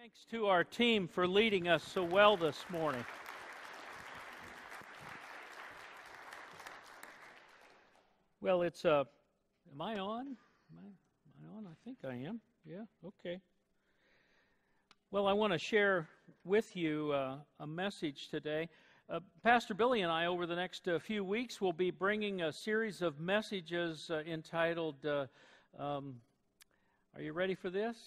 Thanks to our team for leading us so well this morning. Well, it's, am I on? Am I on? I think I am. Yeah, okay. Well, I want to share with you a message today. Pastor Billy and I, over the next few weeks, will be bringing a series of messages entitled, are you ready for this?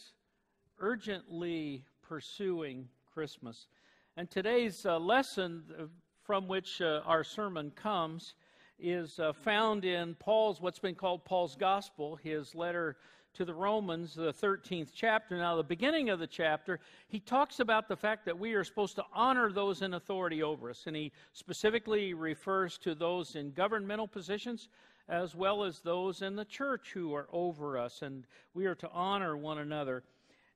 Urgently Pursuing Christmas. And today's lesson from which our sermon comes is found in what's been called Paul's Gospel, his letter to the Romans, the 13th chapter. Now, the beginning of the chapter, he talks about the fact that we are supposed to honor those in authority over us. And he specifically refers to those in governmental positions as well as those in the church who are over us. And we are to honor one another.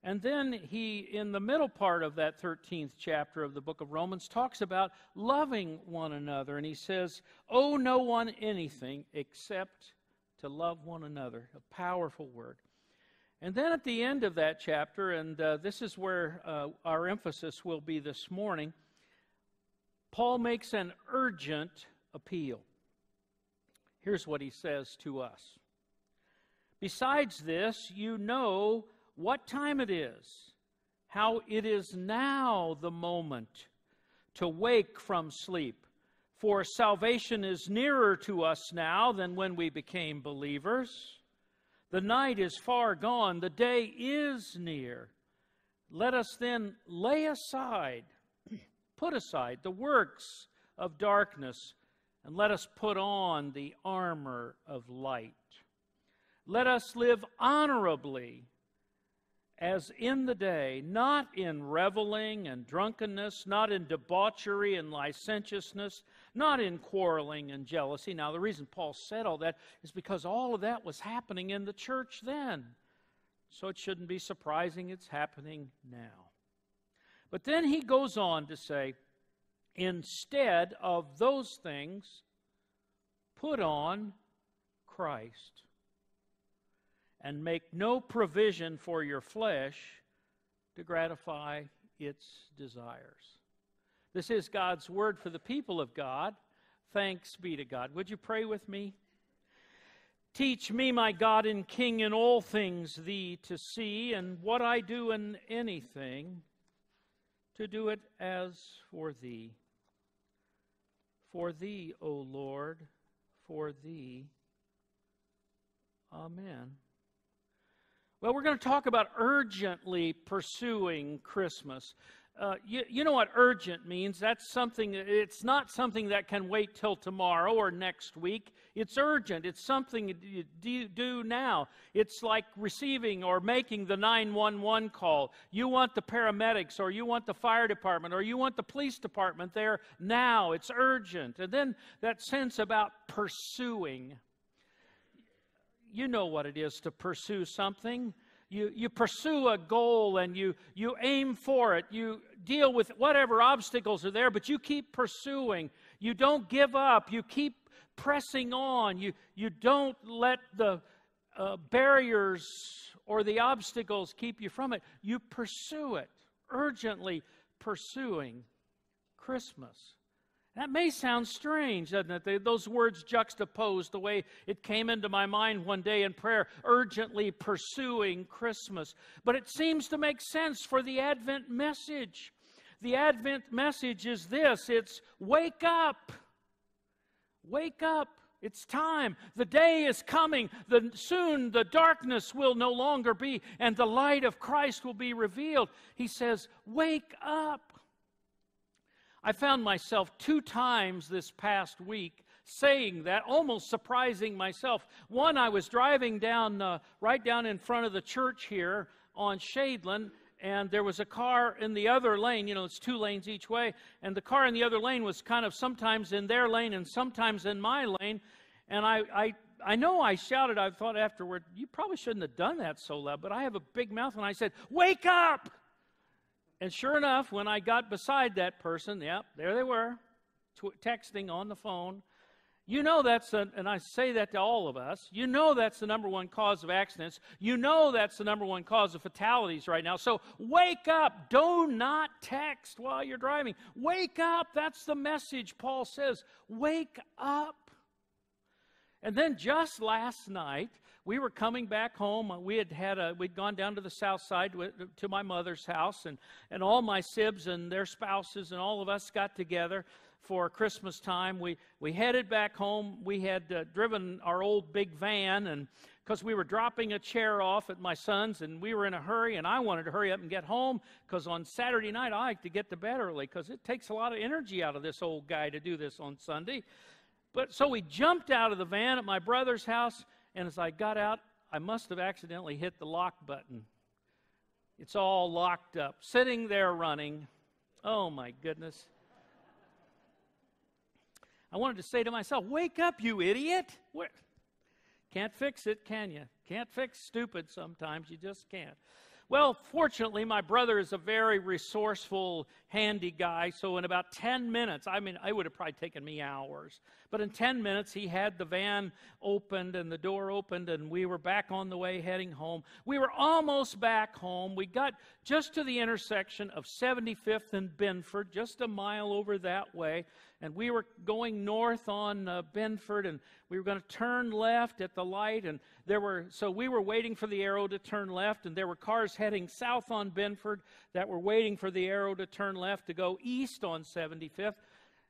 And then he, in the middle part of that 13th chapter of the book of Romans, talks about loving one another. And he says, owe no one anything except to love one another. A powerful word. And then at the end of that chapter, and this is where our emphasis will be this morning, Paul makes an urgent appeal. Here's what he says to us. Besides this, you know what time it is, how it is now the moment to wake from sleep. For salvation is nearer to us now than when we became believers. The night is far gone, the day is near. Let us then lay aside, put aside the works of darkness, and let us put on the armor of light. Let us live honorably as in the day, not in reveling and drunkenness, not in debauchery and licentiousness, not in quarreling and jealousy. Now, the reason Paul said all that is because all of that was happening in the church then. So it shouldn't be surprising it's happening now. But then he goes on to say, instead of those things, put on Christ. And make no provision for your flesh to gratify its desires. This is God's word for the people of God. Thanks be to God. Would you pray with me? Teach me, my God and King, in all things thee to see, and what I do in anything, to do it as for thee. For thee, O Lord, for thee. Amen. Well, we're going to talk about urgently pursuing Christmas. You know what urgent means. That's something, it's not something that can wait till tomorrow or next week. It's urgent. It's something you do now. It's like receiving or making the 911 call. You want the paramedics, or you want the fire department, or you want the police department there now. It's urgent. And then that sense about pursuing. You know what it is to pursue something. You pursue a goal and you aim for it. You deal with whatever obstacles are there, but you keep pursuing. You don't give up. You keep pressing on. You don't let the barriers or the obstacles keep you from it. You pursue it, urgently pursuing Christmas. That may sound strange, doesn't it? Those words juxtaposed the way it came into my mind one day in prayer, urgently pursuing Christmas. But it seems to make sense for the Advent message. The Advent message is this, it's wake up. Wake up. It's time. The day is coming. Soon the darkness will no longer be, and the light of Christ will be revealed. He says, wake up. I found myself 2 times this past week saying that, almost surprising myself. One, I was driving down, right down in front of the church here on Shadeland, and there was a car in the other lane. You know, it's 2 lanes each way, and the car in the other lane was kind of sometimes in their lane and sometimes in my lane. And I know I shouted, I thought afterward, you probably shouldn't have done that so loud, but I have a big mouth, and I said, wake up! And sure enough, when I got beside that person, yep, there they were, texting on the phone. You know and I say that to all of us, you know that's the number one cause of accidents. You know that's the number one cause of fatalities right now. So wake up. Do not text while you're driving. Wake up. That's the message Paul says. Wake up. And then just last night, we were coming back home. We'd gone down to the south side to my mother's house, and all my sibs and their spouses and all of us got together for Christmas time. We headed back home. We had driven our old big van, and because we were dropping a chair off at my son's, and we were in a hurry, and I wanted to hurry up and get home, because on Saturday night I like to get to bed early, because it takes a lot of energy out of this old guy to do this on Sunday. But so we jumped out of the van at my brother's house, and as I got out, I must have accidentally hit the lock button. It's all locked up, sitting there running. Oh my goodness. I wanted to say to myself, wake up, you idiot. Can't fix it, can you? Can't fix stupid sometimes. You just can't. Well, fortunately, my brother is a very resourceful, handy guy, so in about 10 minutes, it would have probably taken me hours, but in 10 minutes, he had the van opened and the door opened, and we were back on the way heading home. We were almost back home. We got just to the intersection of 75th and Benford, just a mile over that way, and we were going north on Benford, and we were going to turn left at the light, and so we were waiting for the arrow to turn left, and there were cars heading south on Benford that were waiting for the arrow to turn left to go east on 75th.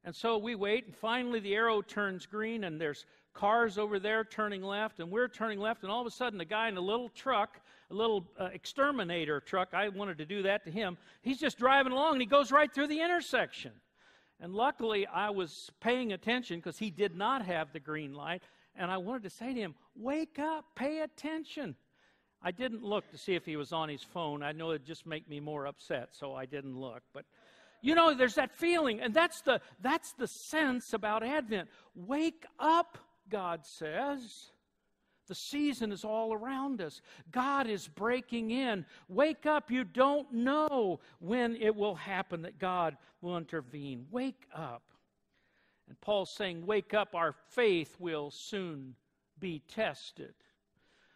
And so we wait, and finally the arrow turns green, and there's cars over there turning left, and we're turning left, and all of a sudden a guy in a little truck, a little exterminator truck, I wanted to do that to him, he's just driving along, and he goes right through the intersection. And luckily I was paying attention, because he did not have the green light, and I wanted to say to him, wake up, pay attention. I didn't look to see if he was on his phone. I know it'd just make me more upset, so I didn't look. But, you know, there's that feeling, and that's the sense about Advent. Wake up, God says. The season is all around us. God is breaking in. Wake up. You don't know when it will happen that God will intervene. Wake up. And Paul's saying, wake up, our faith will soon be tested.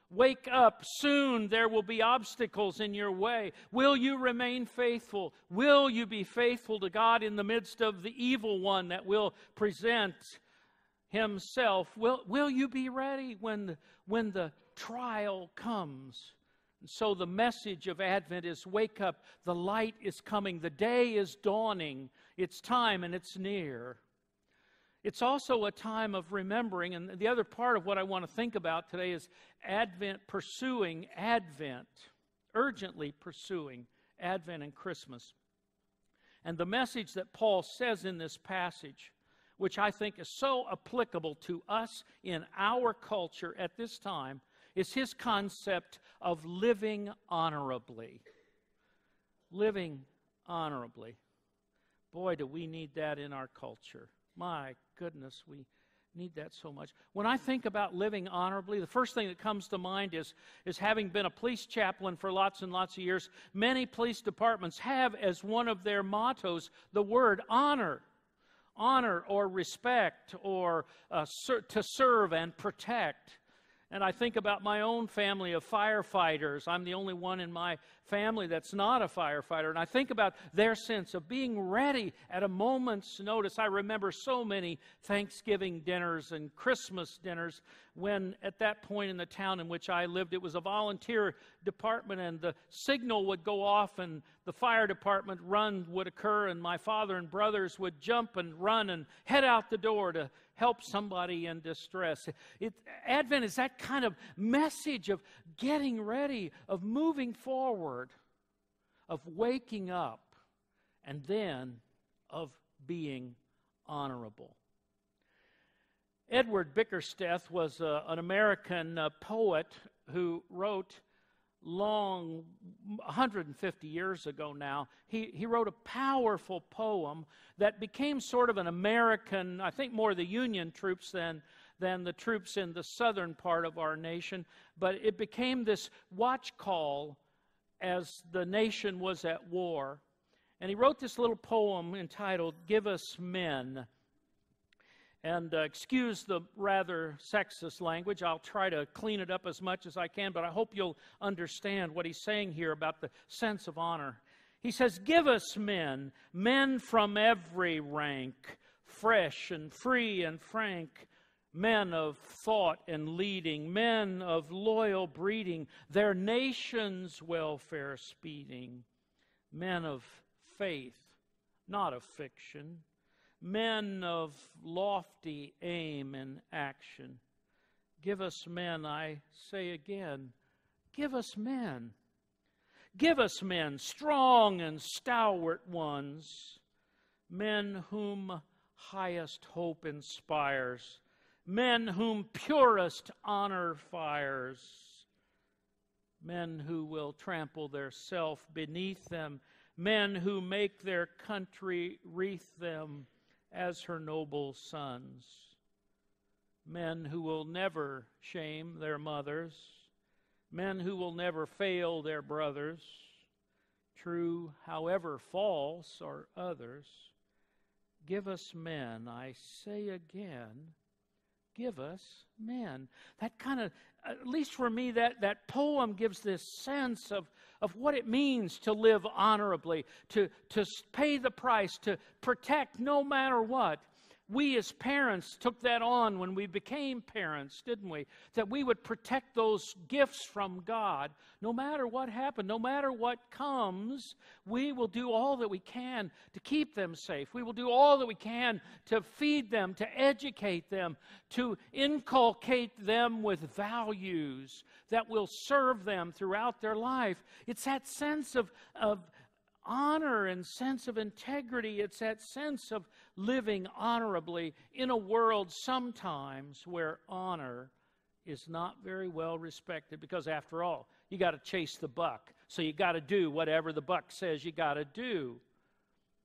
Wake up, soon there will be obstacles in your way. Will you remain faithful? Will you be faithful to God in the midst of the evil one that will present himself? Will you be ready when the trial comes? And so the message of Advent is wake up, the light is coming, the day is dawning, it's time and it's near. It's also a time of remembering, and the other part of what I want to think about today is Advent, pursuing Advent, urgently pursuing Advent and Christmas. And the message that Paul says in this passage, which I think is so applicable to us in our culture at this time, is his concept of living honorably. Living honorably. Boy, do we need that in our culture. My goodness, we need that so much. When I think about living honorably, the first thing that comes to mind is having been a police chaplain for lots and lots of years, many police departments have as one of their mottos the word honor. Honor or respect or to serve and protect. And I think about my own family of firefighters. I'm the only one in my family that's not a firefighter. And I think about their sense of being ready at a moment's notice. I remember so many Thanksgiving dinners and Christmas dinners when at that point in the town in which I lived, it was a volunteer department, and the signal would go off and the fire department run would occur, and my father and brothers would jump and run and head out the door to help somebody in distress. Advent is that kind of message of getting ready, of moving forward, of waking up, and then of being honorable. Edward Bickersteth was an American poet who wrote 150 years ago now. He wrote a powerful poem that became sort of an American, I think more the Union troops than the troops in the southern part of our nation, but it became this watch call as the nation was at war. And he wrote this little poem entitled, "Give Us Men." And excuse the rather sexist language. I'll try to clean it up as much as I can, but I hope you'll understand what he's saying here about the sense of honor. He says, give us men, men from every rank, fresh and free and frank, men of thought and leading, men of loyal breeding, their nation's welfare speeding, men of faith, not of fiction, men of lofty aim and action. Give us men, I say again, give us men. Give us men, strong and stalwart ones, men whom highest hope inspires, men whom purest honor fires, men who will trample their self beneath them, men who make their country wreath them as her noble sons, men who will never shame their mothers, men who will never fail their brothers, true however false are others. Give us men, I say again, give us men. That kind of, at least for me, that poem gives this sense of what it means to live honorably, to pay the price, to protect no matter what. We as parents took that on when we became parents, didn't we? That we would protect those gifts from God. No matter what happened, no matter what comes, we will do all that we can to keep them safe. We will do all that we can to feed them, to educate them, to inculcate them with values that will serve them throughout their life. It's that sense of honor and sense of integrity. It's that sense of living honorably in a world sometimes where honor is not very well respected, because after all, you got to chase the buck. So you got to do whatever the buck says you got to do.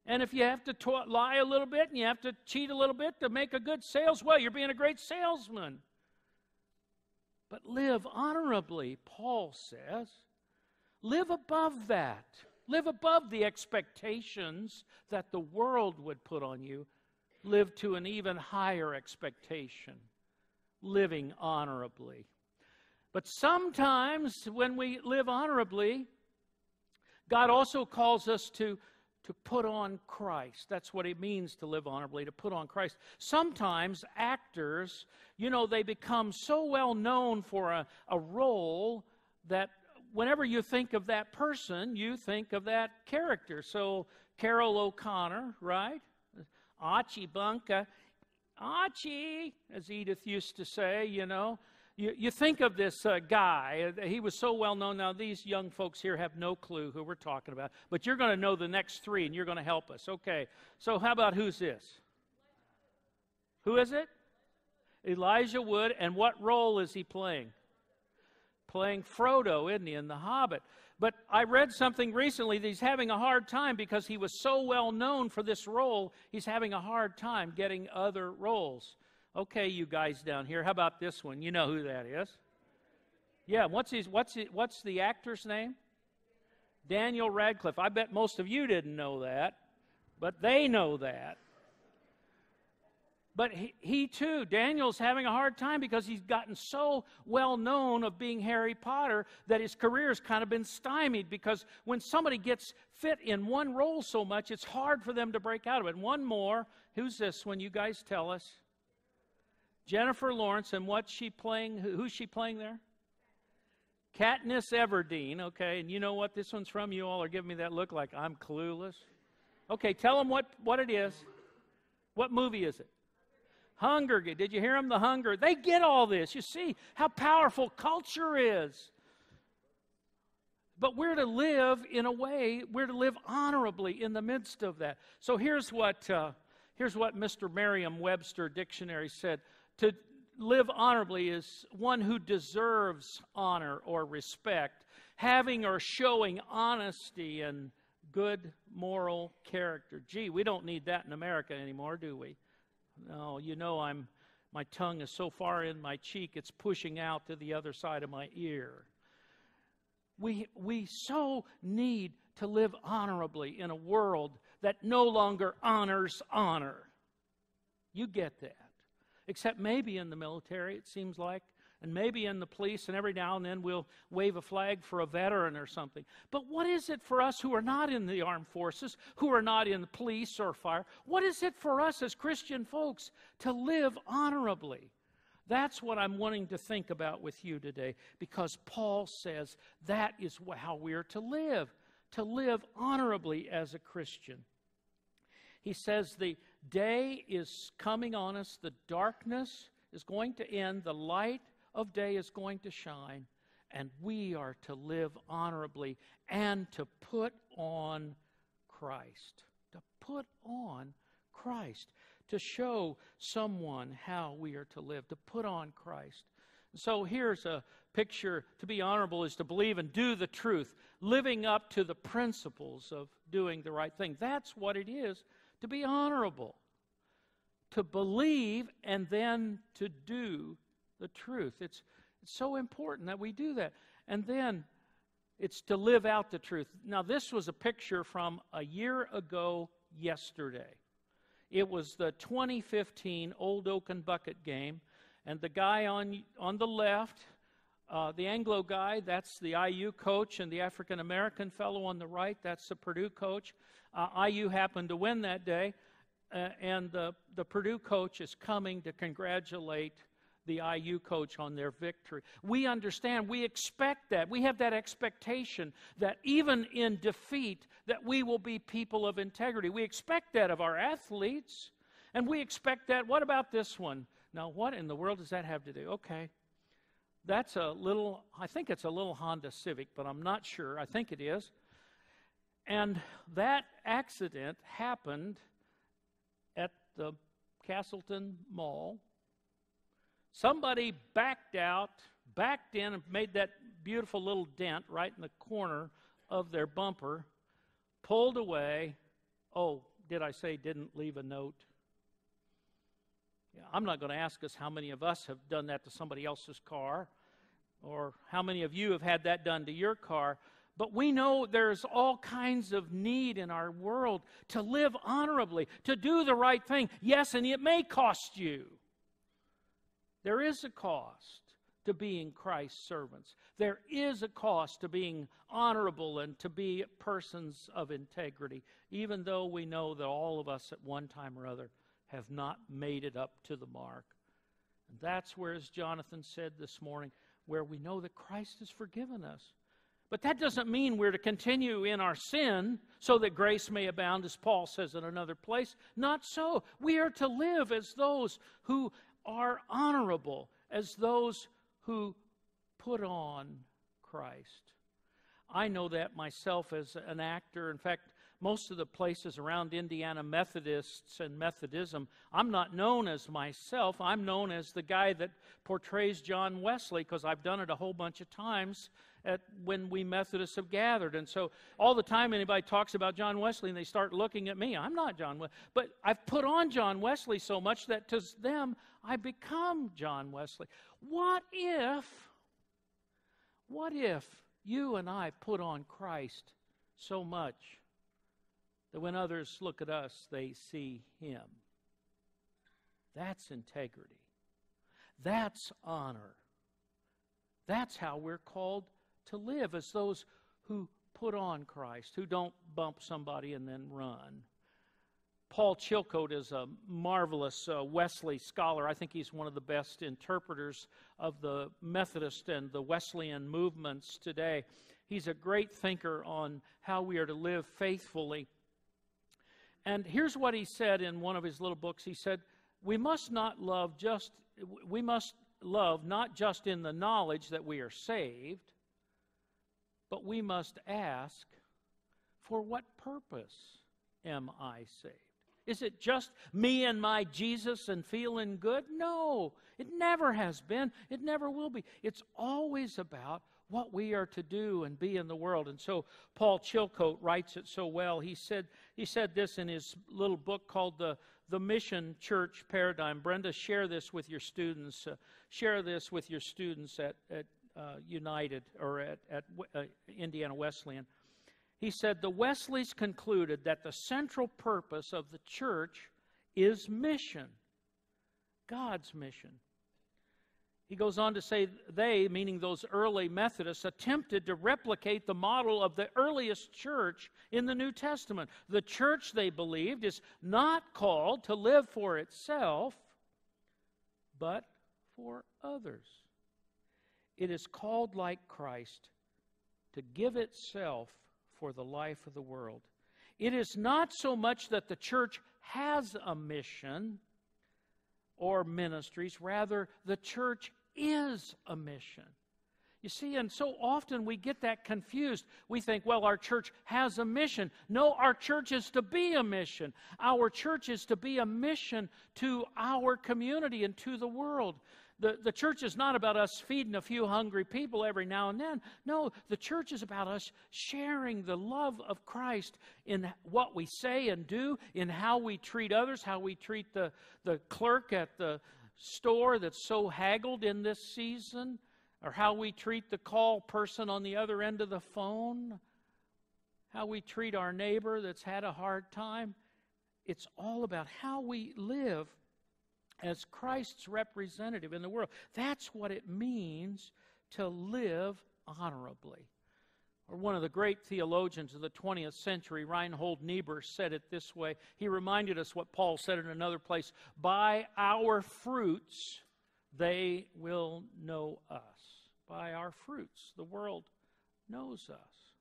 And if you have to lie a little bit and you have to cheat a little bit to make a good sales, well, you're being a great salesman. But live honorably, Paul says. Live above that. Live above the expectations that the world would put on you. Live to an even higher expectation, living honorably. But sometimes when we live honorably, God also calls us to put on Christ. That's what it means to live honorably, to put on Christ. Sometimes actors, they become so well known for a role that whenever you think of that person, you think of that character. So Carol O'Connor, right? Archie Bunker. Archie, as Edith used to say, You think of this guy. He was so well known. Now, these young folks here have no clue who we're talking about. But you're going to know the next three, and you're going to help us. Okay, so how about who's this? Who is it? Elijah Wood. And what role is he playing? Playing Frodo, isn't he, in The Hobbit? But I read something recently that he's having a hard time because he was so well known for this role. He's having a hard time getting other roles. Okay, you guys down here, how about this one? You know who that is. Yeah, what's the actor's name? Daniel Radcliffe. I bet most of you didn't know that, but they know that. But he too, Daniel's having a hard time because he's gotten so well known of being Harry Potter that his career's kind of been stymied, because when somebody gets fit in one role so much, it's hard for them to break out of it. And one more, who's this one? You guys tell us. Jennifer Lawrence, and what's she playing? Who's she playing there? Katniss Everdeen, okay, and you know what this one's from? You all are giving me that look like I'm clueless. Okay, tell them what it is. What movie is it? Hunger Games. Did you hear them? The Hunger. They get all this. You see how powerful culture is. But we're to live in a way, we're to live honorably in the midst of that. So here's what Mr. Merriam-Webster Dictionary said. To live honorably is one who deserves honor or respect, having or showing honesty and good moral character. Gee, we don't need that in America anymore, do we? No, my tongue is so far in my cheek, it's pushing out to the other side of my ear. We so need to live honorably in a world that no longer honors honor. You get that. except maybe in the military, it seems like, and maybe in the police, and every now and then we'll wave a flag for a veteran or something. But what is it for us who are not in the armed forces, who are not in the police or fire? What is it for us as Christian folks to live honorably? That's what I'm wanting to think about with you today, because Paul says that is how we are to live honorably as a Christian. He says the day is coming on us, the darkness is going to end, the light of day is going to shine, and we are to live honorably and to put on Christ. To put on Christ. To show someone how we are to live. To put on Christ. So here's a picture. To be honorable is to believe and do the truth. Living up to the principles of doing the right thing. That's what it is to be honorable. To believe and then to do the truth. It's so important that we do that. And then it's to live out the truth. Now, this was a picture from a year ago yesterday. It was the 2015 Old Oaken Bucket game. And the guy on the left, the Anglo guy, that's the IU coach, and the African-American fellow on the right, that's the Purdue coach. IU happened to win that day. And the Purdue coach is coming to congratulate the IU coach on their victory. We understand, we expect that. We have that expectation that even in defeat, that we will be people of integrity. We expect that of our athletes, and we expect that. What about this one? Now, what in the world does that have to do? Okay, that's I think it's a little Honda Civic, but I'm not sure. I think it is. And that accident happened at the Castleton Mall. Somebody backed in, and made that beautiful little dent right in the corner of their bumper, pulled away. Oh, did I say didn't leave a note? Yeah, I'm not going to ask us how many of us have done that to somebody else's car, or how many of you have had that done to your car. But we know there's all kinds of need in our world to live honorably, to do the right thing. Yes, and it may cost you. There is a cost to being Christ's servants. There is a cost to being honorable and to be persons of integrity, even though we know that all of us at one time or other have not made it up to the mark. And that's where, as Jonathan said this morning, where we know that Christ has forgiven us. But that doesn't mean we're to continue in our sin so that grace may abound, as Paul says in another place. Not so. We are to live as those who are honorable, as those who put on Christ. I know that myself as an actor. In fact, most of the places around Indiana, Methodists and Methodism, I'm not known as myself. I'm known as the guy that portrays John Wesley, because I've done it a whole bunch of times when we Methodists have gathered. And so all the time anybody talks about John Wesley and they start looking at me, I'm not John Wesley. But I've put on John Wesley so much that to them I become John Wesley. What if you and I put on Christ so much that when others look at us, they see Him? That's integrity. That's honor. That's how we're called to live, as those who put on Christ, who don't bump somebody and then run. Paul Chilcote is a marvelous Wesley scholar. I think he's one of the best interpreters of the Methodist and the Wesleyan movements today. He's a great thinker on how we are to live faithfully. And here's what he said in one of his little books. He said, we must love not just in the knowledge that we are saved, but we must ask, for what purpose am I saved? Is it just me and my Jesus and feeling good? No, it never has been. It never will be. It's always about what we are to do and be in the world. And so Paul Chilcote writes it so well. He said this in his little book called The Mission Church Paradigm. Brenda, share this with your students. Share this with your students at United or at Indiana Wesleyan. He said, the Wesleys concluded that the central purpose of the church is mission. God's mission. He goes on to say they, meaning those early Methodists, attempted to replicate the model of the earliest church in the New Testament. The church, they believed, is not called to live for itself, but for others. It is called, like Christ, to give itself for the life of the world. It is not so much that the church has a mission or ministries, rather the church is a mission. You see, and so often we get that confused. We think, well, our church has a mission. No, our church is to be a mission. Our church is to be a mission to our community and to the world. The church is not about us feeding a few hungry people every now and then. No, the church is about us sharing the love of Christ in what we say and do, in how we treat others, how we treat the clerk at the store that's so haggled in this season, or how we treat the call person on the other end of the phone, how we treat our neighbor that's had a hard time. It's all about how we live as Christ's representative in the world. That's what it means to live honorably. Or one of the great theologians of the 20th century, Reinhold Niebuhr, said it this way. He reminded us what Paul said in another place: by our fruits they will know us. By our fruits the world knows us.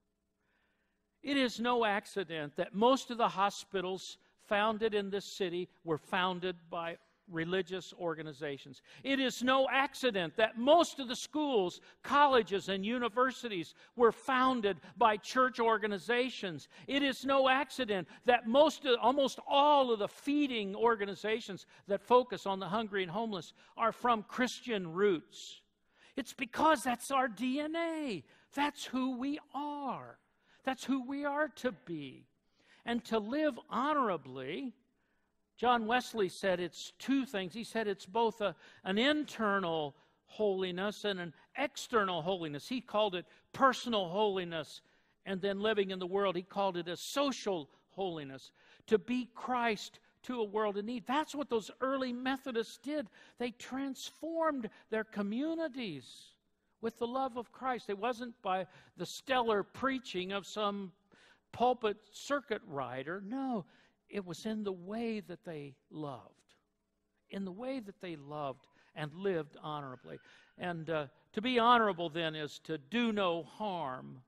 It is no accident that most of the hospitals founded in this city were founded by religious organizations. It is no accident that most of the schools, colleges, and universities were founded by church organizations. It is no accident that almost all of the feeding organizations that focus on the hungry and homeless are from Christian roots. It's because that's our DNA. That's who we are. That's who we are to be. And to live honorably, John Wesley said it's two things. He said it's both an internal holiness and an external holiness. He called it personal holiness, and then living in the world, he called it a social holiness. To be Christ to a world in need. That's what those early Methodists did. They transformed their communities with the love of Christ. It wasn't by the stellar preaching of some pulpit circuit rider. No, it was in the way that they loved. In the way that they loved and lived honorably. And to be honorable then is to do no harm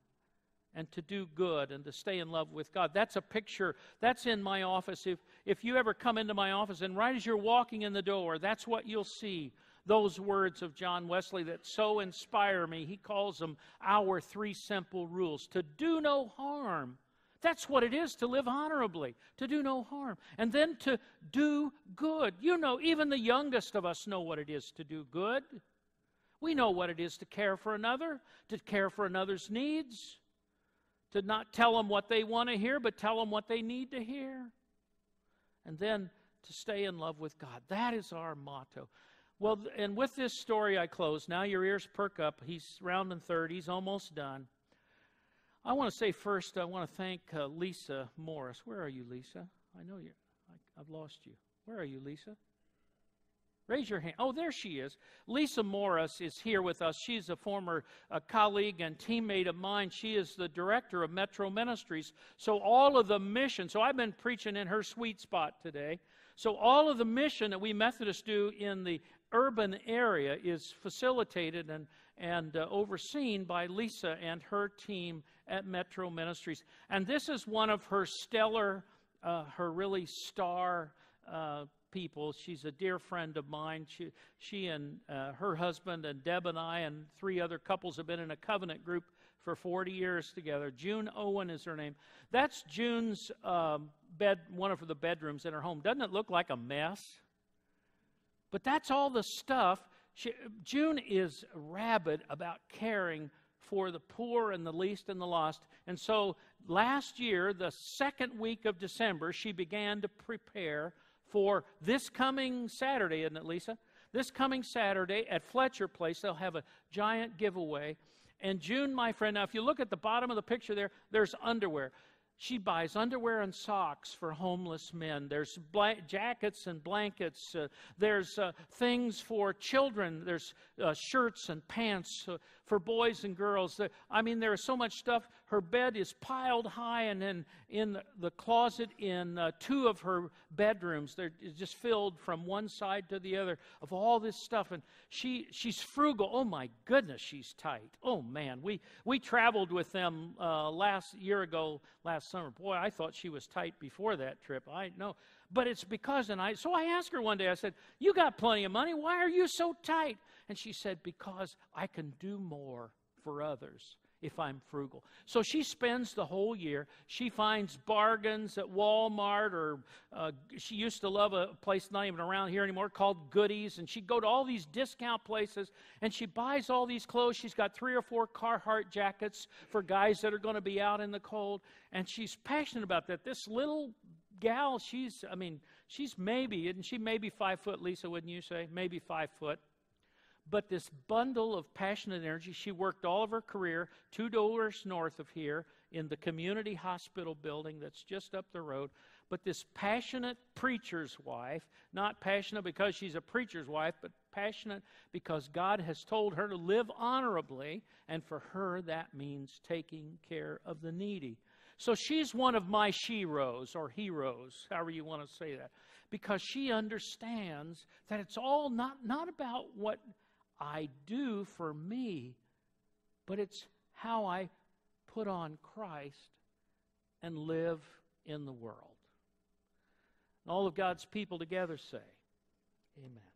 and to do good and to stay in love with God. That's a picture. That's in my office. If you ever come into my office and right as you're walking in the door, that's what you'll see. Those words of John Wesley that so inspire me. He calls them our 3 simple rules. To do no harm. That's what it is to live honorably, to do no harm. And then to do good. You know, even the youngest of us know what it is to do good. We know what it is to care for another, to care for another's needs, to not tell them what they want to hear, but tell them what they need to hear. And then to stay in love with God. That is our motto. Well, and with this story I close. Now your ears perk up. He's rounding third. He's almost done. I want to say first, I want to thank Lisa Morris. Where are you, Lisa? I know I've lost you. Where are you, Lisa? Raise your hand. Oh, there she is. Lisa Morris is here with us. She's a former colleague and teammate of mine. She is the director of Metro Ministries. So all of the mission, so I've been preaching in her sweet spot today. So all of the mission that we Methodists do in the urban area is facilitated and overseen by Lisa and her team at Metro Ministries. And this is one of her stellar, her really star people. She's a dear friend of mine. She and her husband and Deb and I and 3 other couples have been in a covenant group for 40 years together. June Owen is her name. That's June's one of the bedrooms in her home. Doesn't it look like a mess? But that's all the stuff. June is rabid about caring for the poor and the least and the lost. And so last year, the 2nd week of December, she began to prepare for this coming Saturday, isn't it, Lisa? This coming Saturday at Fletcher Place, they'll have a giant giveaway. And June, my friend, now if you look at the bottom of the picture there, there's underwear. She buys underwear and socks for homeless men. There's jackets and blankets. There's things for children. There's shirts and pants for boys and girls. There is so much stuff. Her bed is piled high, and then in the closet in two of her bedrooms, they're just filled from one side to the other of all this stuff. And she's frugal. Oh my goodness, she's tight. Oh man, we traveled with them last summer. Boy, I thought she was tight before that trip. I know, but it's because so I asked her one day. I said, "You got plenty of money. Why are you so tight?" And she said, "Because I can do more for others if I'm frugal." So she spends the whole year. She finds bargains at Walmart, or she used to love a place not even around here anymore called Goodies, and she'd go to all these discount places, and she buys all these clothes. She's got 3 or 4 Carhartt jackets for guys that are going to be out in the cold, and she's passionate about that. This little gal, she's maybe 5 foot, Lisa, wouldn't you say? Maybe 5 foot. But this bundle of passionate energy, she worked all of her career 2 doors north of here in the community hospital building that's just up the road. But this passionate preacher's wife, not passionate because she's a preacher's wife, but passionate because God has told her to live honorably, and for her that means taking care of the needy. So she's one of my sheroes or heroes, however you want to say that, because she understands that it's all not about what I do for me, but it's how I put on Christ and live in the world. And all of God's people together say, amen.